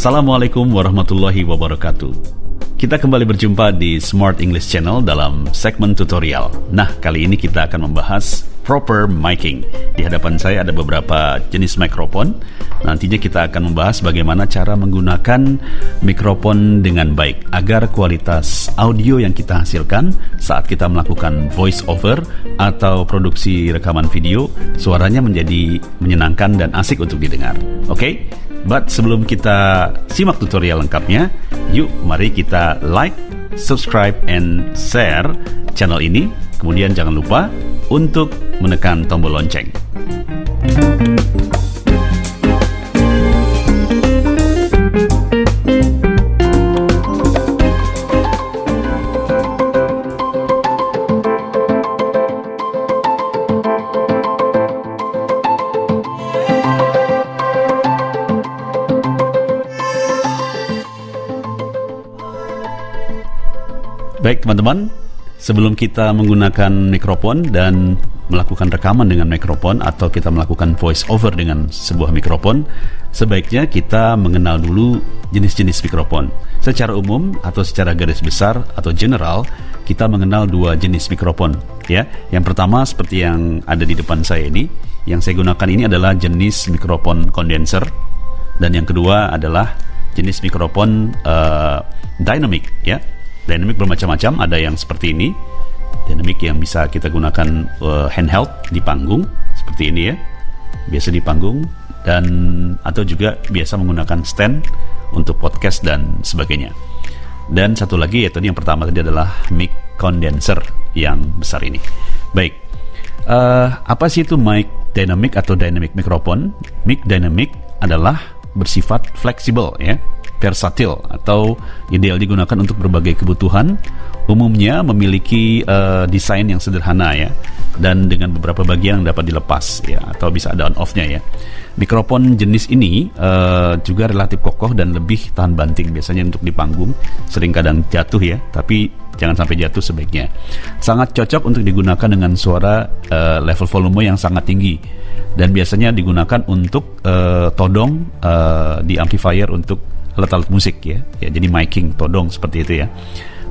Assalamualaikum warahmatullahi wabarakatuh. Kita kembali berjumpa di Smart English Channel dalam segmen tutorial. Nah, kali ini kita akan membahas proper miking. Di hadapan saya ada beberapa jenis mikrofon. Nantinya kita akan membahas bagaimana cara menggunakan mikrofon dengan baik agar kualitas audio yang kita hasilkan saat kita melakukan voice over atau produksi rekaman video, suaranya menjadi menyenangkan dan asik untuk didengar. Oke? But sebelum kita simak tutorial lengkapnya, yuk mari kita like, subscribe, and share channel ini. Kemudian jangan lupa untuk menekan tombol lonceng. Baik teman-teman, sebelum kita menggunakan mikrofon dan melakukan rekaman dengan mikrofon atau kita melakukan voice over dengan sebuah mikrofon, sebaiknya kita mengenal dulu jenis-jenis mikrofon. Secara umum atau secara garis besar atau general, kita mengenal dua jenis mikrofon, ya. Yang pertama seperti yang ada di depan saya ini, yang saya gunakan ini adalah jenis mikrofon kondenser, dan yang kedua adalah jenis mikrofon dynamic, ya. Dynamic bermacam-macam, ada yang seperti ini, dynamic yang bisa kita gunakan handheld di panggung seperti ini ya, biasa di panggung, dan atau juga biasa menggunakan stand untuk podcast dan sebagainya. Dan satu lagi yaitu yang pertama tadi adalah mic condenser yang besar ini. Baik, apa sih itu mic dynamic atau dynamic microphone? Mic dynamic adalah bersifat fleksibel ya, versatil atau ideal digunakan untuk berbagai kebutuhan. Umumnya memiliki desain yang sederhana ya, dan dengan beberapa bagian yang dapat dilepas ya, atau bisa ada on off-nya ya. Mikrofon jenis ini juga relatif kokoh dan lebih tahan banting. Biasanya untuk di panggung sering kadang jatuh ya, tapi jangan sampai jatuh sebaiknya. Sangat cocok untuk digunakan dengan suara level volume yang sangat tinggi, dan biasanya digunakan untuk todong di amplifier untuk alat-alat musik ya, jadi miking, todong seperti itu ya.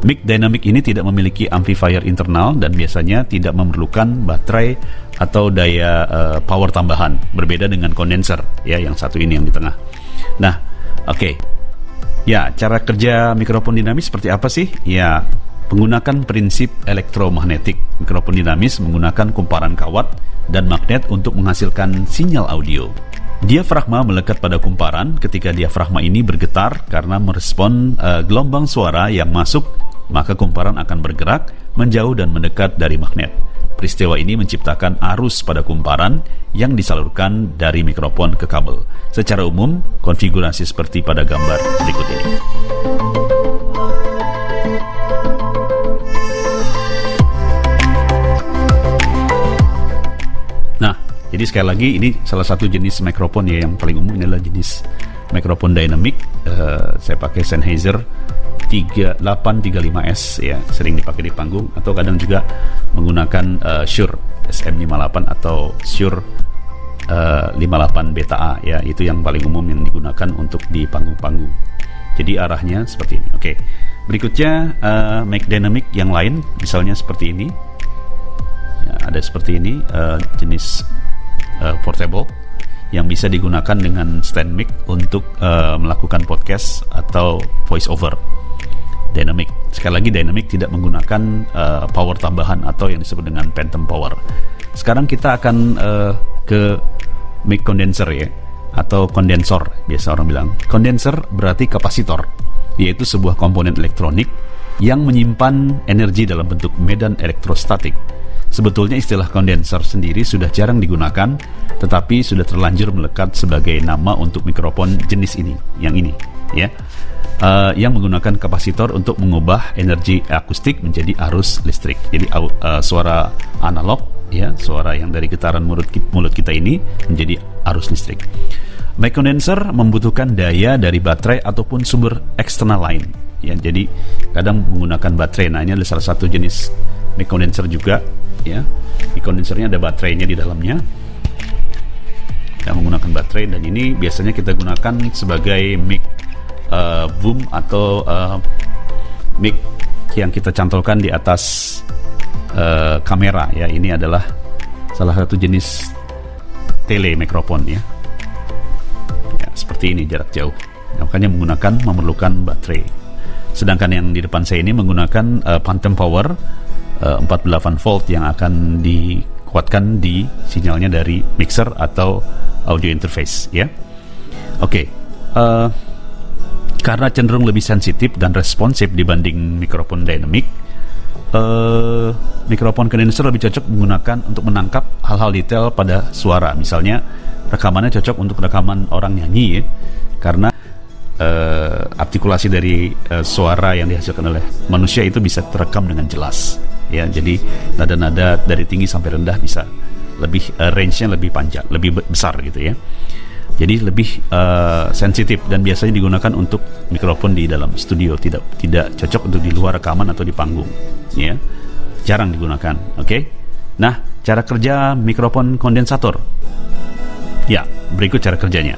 Mic dynamic ini tidak memiliki amplifier internal dan biasanya tidak memerlukan baterai atau daya power tambahan, berbeda dengan kondenser ya, yang satu ini yang di tengah. Nah, oke. Ya, cara kerja mikrofon dinamis seperti apa sih? Ya, menggunakan prinsip elektromagnetik. Mikrofon dinamis menggunakan kumparan kawat dan magnet untuk menghasilkan sinyal audio. Diafragma melekat pada kumparan. Ketika diafragma ini bergetar karena merespon gelombang suara yang masuk, maka kumparan akan bergerak menjauh dan mendekat dari magnet. Peristiwa ini menciptakan arus pada kumparan yang disalurkan dari mikrofon ke kabel. Secara umum, konfigurasi seperti pada gambar berikut ini. Jadi sekali lagi ini salah satu jenis mikrofon ya yang paling umum. Ini adalah jenis mikrofon dynamic. Saya pakai Sennheiser 3835S ya, sering dipakai di panggung, atau kadang juga menggunakan Shure SM58 atau Shure 58 Beta A ya, itu yang paling umum yang digunakan untuk di panggung-panggung. Jadi arahnya seperti ini. Oke. Berikutnya mic dynamic yang lain, misalnya seperti ini. Ya, ada seperti ini jenis portable yang bisa digunakan dengan stand mic untuk melakukan podcast atau voice over. Dynamic, sekali lagi dynamic tidak menggunakan power tambahan atau yang disebut dengan phantom power. Sekarang kita akan ke mic condenser ya, atau kondensor biasa orang bilang. Kondenser berarti kapasitor, yaitu sebuah komponen elektronik yang menyimpan energi dalam bentuk medan elektrostatik. Sebetulnya istilah kondenser sendiri sudah jarang digunakan, tetapi sudah terlanjur melekat sebagai nama untuk mikrofon jenis ini, yang ini, ya, yang menggunakan kapasitor untuk mengubah energi akustik menjadi arus listrik. Jadi suara analog, ya, suara yang dari getaran mulut kita ini menjadi arus listrik. Mic condenser membutuhkan daya dari baterai ataupun sumber eksternal lain. Ya, jadi kadang menggunakan baterai. Nah, ini adalah salah satu jenis mic condenser juga. Ya, mic condensernya ada baterainya di dalamnya. Kita menggunakan baterai, dan ini biasanya kita gunakan sebagai mic boom atau mic yang kita cantolkan di atas kamera ya. Ini adalah salah satu jenis tele mikrofon ya. Seperti ini jarak jauh. Makanya memerlukan baterai. Sedangkan yang di depan saya ini menggunakan phantom power 48 volt yang akan dikuatkan di sinyalnya dari mixer atau audio interface ya. Oke. Karena cenderung lebih sensitif dan responsif dibanding mikrofon dynamic, mikrofon kondenser lebih cocok menggunakan untuk menangkap hal-hal detail pada suara. Misalnya rekamannya cocok untuk rekaman orang nyanyi ya, karena artikulasi dari suara yang dihasilkan oleh manusia itu bisa terekam dengan jelas ya. Jadi nada-nada dari tinggi sampai rendah bisa lebih range-nya lebih panjang, lebih besar gitu ya. Jadi lebih sensitif dan biasanya digunakan untuk mikrofon di dalam studio, tidak cocok untuk di luar rekaman atau di panggung ya. Jarang digunakan. Oke. Nah, cara kerja mikrofon kondensator. Ya, berikut cara kerjanya.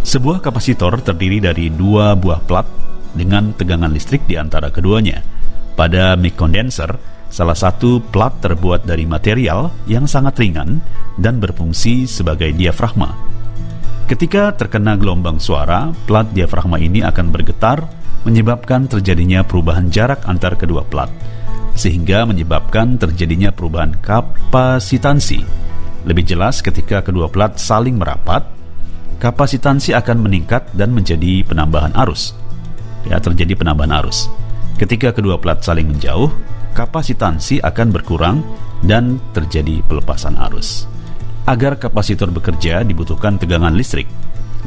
Sebuah kapasitor terdiri dari dua buah plat dengan tegangan listrik di antara keduanya. Pada mic condenser, salah satu plat terbuat dari material yang sangat ringan dan berfungsi sebagai diafragma. Ketika terkena gelombang suara, plat diafragma ini akan bergetar, menyebabkan terjadinya perubahan jarak antar kedua plat, sehingga menyebabkan terjadinya perubahan kapasitansi. Lebih jelas, ketika kedua plat saling merapat, kapasitansi akan meningkat dan menjadi penambahan arus. Ya, terjadi penambahan arus. Ketika kedua plat saling menjauh, kapasitansi akan berkurang dan terjadi pelepasan arus. Agar kapasitor bekerja dibutuhkan tegangan listrik.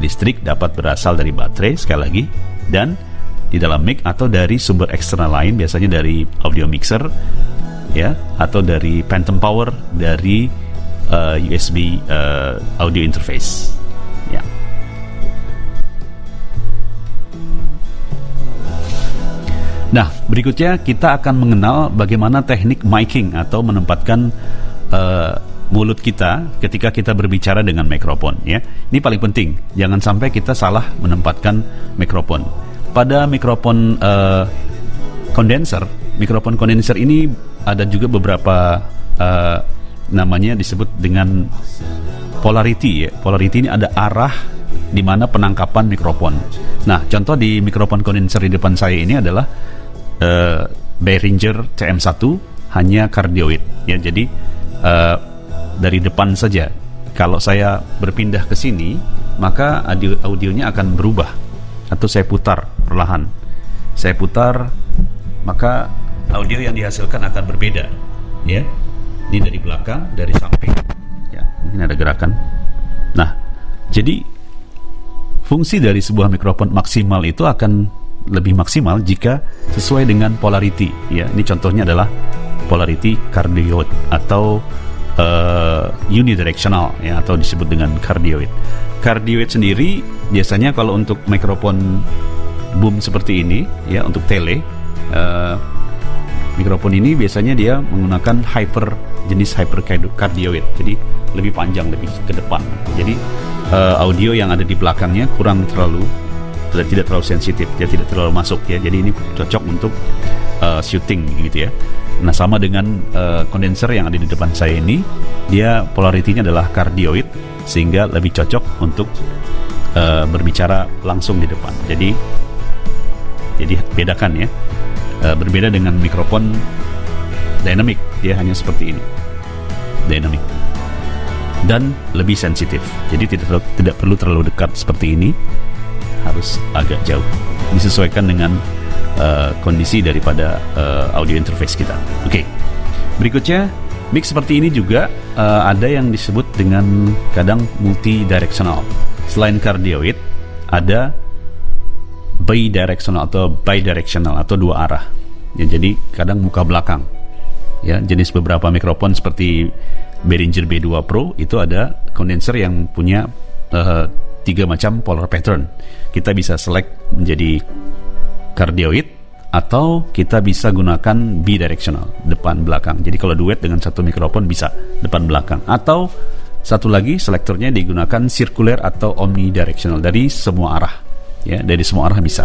Listrik dapat berasal dari baterai sekali lagi dan di dalam mic atau dari sumber eksternal lain, biasanya dari audio mixer ya, atau dari phantom power dari USB audio interface ya. Nah, berikutnya kita akan mengenal bagaimana teknik miking atau menempatkan mulut kita ketika kita berbicara dengan mikrofon ya. Ini paling penting, jangan sampai kita salah menempatkan mikrofon. Pada mikrofon mikrofon kondenser ini ada juga beberapa namanya disebut dengan polarity ya. Polarity ini ada arah di mana penangkapan mikrofon. Nah, contoh di mikrofon kondenser di depan saya ini adalah Behringer CM1 hanya cardioid ya. Jadi dari depan saja. Kalau saya berpindah ke sini, maka audionya akan berubah. Atau saya putar perlahan. Saya putar, maka audio yang dihasilkan akan berbeda ya. Ini dari belakang, dari samping ya, ini ada gerakan. Nah, jadi fungsi dari sebuah mikrofon maksimal itu akan lebih maksimal jika sesuai dengan polarity ya. Ini contohnya adalah polarity cardioid atau unidirectional ya, atau disebut dengan cardioid. Cardioid sendiri biasanya kalau untuk mikrofon boom seperti ini ya, untuk tele mikrofon ini biasanya dia menggunakan jenis hypercardioid, jadi lebih panjang, lebih ke depan. Jadi audio yang ada di belakangnya tidak terlalu sensitif, dia tidak terlalu masuk ya. Jadi ini cocok untuk shooting gitu ya. Nah, sama dengan kondenser yang ada di depan saya ini, dia polarity-nya adalah cardioid, sehingga lebih cocok untuk berbicara langsung di depan. Jadi bedakan ya. Berbeda dengan mikrofon dynamic, dia hanya seperti ini, dynamic, dan lebih sensitif. Jadi tidak perlu terlalu dekat seperti ini, harus agak jauh, disesuaikan dengan kondisi daripada audio interface kita. Oke. Berikutnya, mic seperti ini juga ada yang disebut dengan kadang multidirectional. Selain cardioid, ada bidirectional atau dua arah ya. Jadi kadang muka belakang ya. Jenis beberapa mikrofon seperti Behringer B2 Pro itu ada kondenser yang punya 3 macam polar pattern. Kita bisa select menjadi cardioid atau kita bisa gunakan bidirectional, depan belakang. Jadi kalau duet dengan satu mikrofon bisa depan belakang, atau satu lagi selektornya digunakan circular atau omnidirectional, dari semua arah ya, dari semua arah bisa.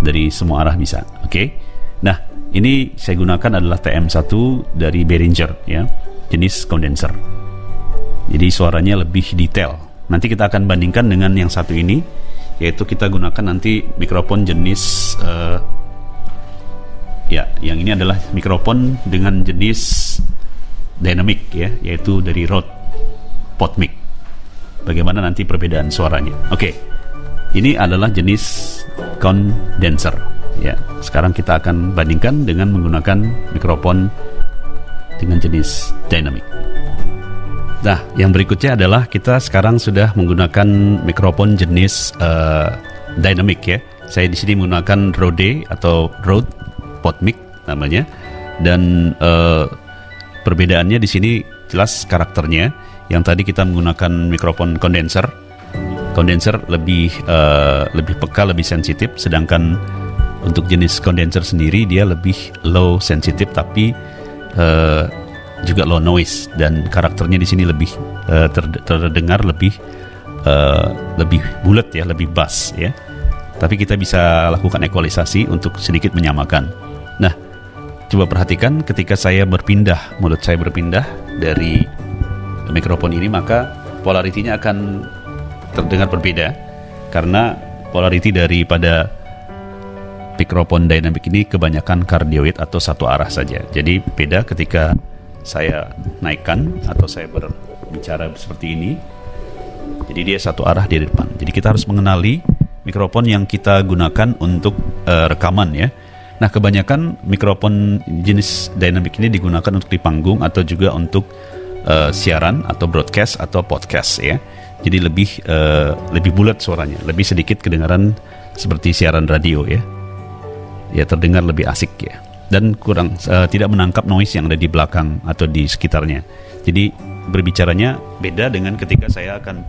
Dari semua arah bisa. Oke. Nah, ini saya gunakan adalah TM1 dari Behringer ya, jenis kondenser. Jadi suaranya lebih detail. Nanti kita akan bandingkan dengan yang satu ini, yaitu kita gunakan nanti mikrofon jenis yang ini adalah mikrofon dengan jenis dynamic ya, yaitu dari Rode PodMic. Bagaimana nanti perbedaan suaranya? Oke. Ini adalah jenis kondenser ya. Sekarang kita akan bandingkan dengan menggunakan mikrofon dengan jenis dynamic. Nah, yang berikutnya adalah kita sekarang sudah menggunakan mikrofon jenis dynamic ya. Saya di sini menggunakan Rode atau Rode PodMic namanya, dan perbedaannya di sini jelas karakternya. Yang tadi kita menggunakan mikrofon kondenser lebih peka, lebih sensitif, sedangkan untuk jenis kondenser sendiri dia lebih low sensitif tapi juga low noise, dan karakternya di sini lebih terdengar lebih bulat ya, lebih bass ya. Tapi kita bisa lakukan ekualisasi untuk sedikit menyamakan. Nah, coba perhatikan ketika mulut saya berpindah dari mikrofon ini, maka polaritinya akan terdengar berbeda, karena polariti daripada mikrofon dynamic ini kebanyakan kardioid atau satu arah saja. Jadi beda ketika saya naikkan atau saya berbicara seperti ini, jadi dia satu arah di depan. Jadi kita harus mengenali mikrofon yang kita gunakan untuk rekaman ya. Nah, kebanyakan mikrofon jenis dynamic ini digunakan untuk di panggung atau juga untuk siaran atau broadcast atau podcast ya. Jadi lebih bulat suaranya, lebih sedikit kedengaran seperti siaran radio ya. Ya, terdengar lebih asik ya. Dan kurang tidak menangkap noise yang ada di belakang atau di sekitarnya. Jadi berbicaranya beda dengan ketika saya akan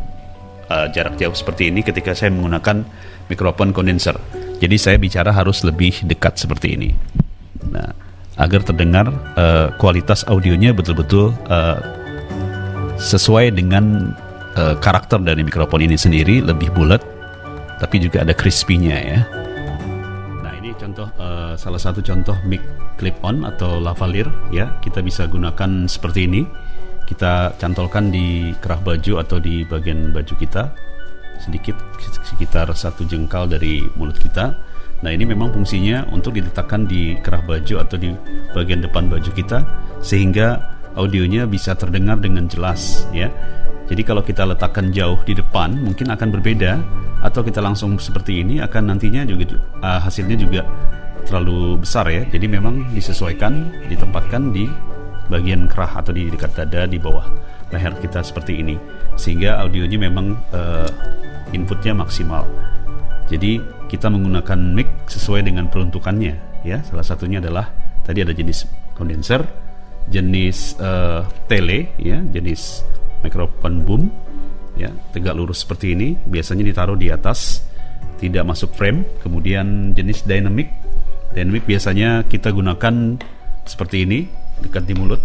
jarak jauh seperti ini ketika saya menggunakan mikrofon kondenser. Jadi saya bicara harus lebih dekat seperti ini. Nah, agar terdengar kualitas audionya betul-betul sesuai dengan karakter dari mikrofon ini sendiri, lebih bulat tapi juga ada crispy-nya ya. Contoh salah satu contoh mic clip-on atau lavalier ya, kita bisa gunakan seperti ini. Kita cantolkan di kerah baju atau di bagian baju kita sedikit, sekitar 1 jengkal dari mulut kita. Nah, ini memang fungsinya untuk diletakkan di kerah baju atau di bagian depan baju kita sehingga audionya bisa terdengar dengan jelas ya. Jadi kalau kita letakkan jauh di depan mungkin akan berbeda, atau kita langsung seperti ini akan nantinya juga hasilnya juga terlalu besar ya. Jadi memang disesuaikan, ditempatkan di bagian kerah atau di dekat dada di bawah leher kita seperti ini, sehingga audionya memang inputnya maksimal. Jadi kita menggunakan mic sesuai dengan peruntukannya ya. Salah satunya adalah tadi ada jenis kondenser, jenis tele ya, jenis mikrofon boom ya, tegak lurus seperti ini, biasanya ditaruh di atas, tidak masuk frame. Kemudian jenis dynamic biasanya kita gunakan seperti ini, dekat di mulut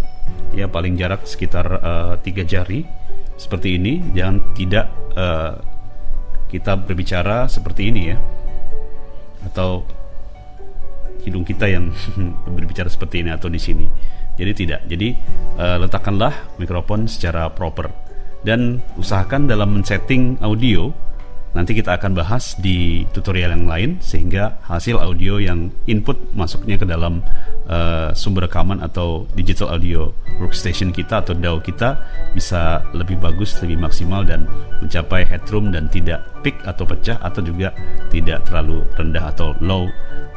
ya, paling jarak sekitar 3 jari seperti ini. Jangan tidak kita berbicara seperti ini ya, atau hidung kita yang berbicara seperti ini atau di sini. Jadi tidak. Jadi letakkanlah mikrofon secara proper dan usahakan dalam men-setting audio. Nanti kita akan bahas di tutorial yang lain, sehingga hasil audio yang input masuknya ke dalam sumber rekaman atau digital audio workstation kita atau DAW kita bisa lebih bagus, lebih maksimal, dan mencapai headroom dan tidak peak atau pecah, atau juga tidak terlalu rendah atau low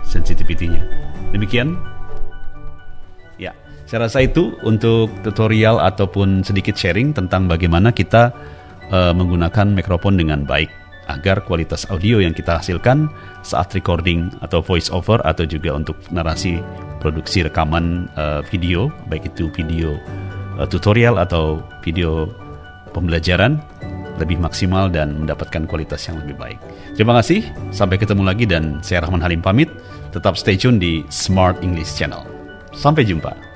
sensitivity-nya. Demikian ya, saya rasa itu untuk tutorial ataupun sedikit sharing tentang bagaimana kita menggunakan mikrofon dengan baik agar kualitas audio yang kita hasilkan saat recording atau voice over atau juga untuk narasi produksi rekaman video, baik itu video tutorial atau video pembelajaran, lebih maksimal dan mendapatkan kualitas yang lebih baik. Terima kasih, sampai ketemu lagi, dan saya Rahman Halim pamit. Tetap stay tune di Smart English Channel. Sampai jumpa.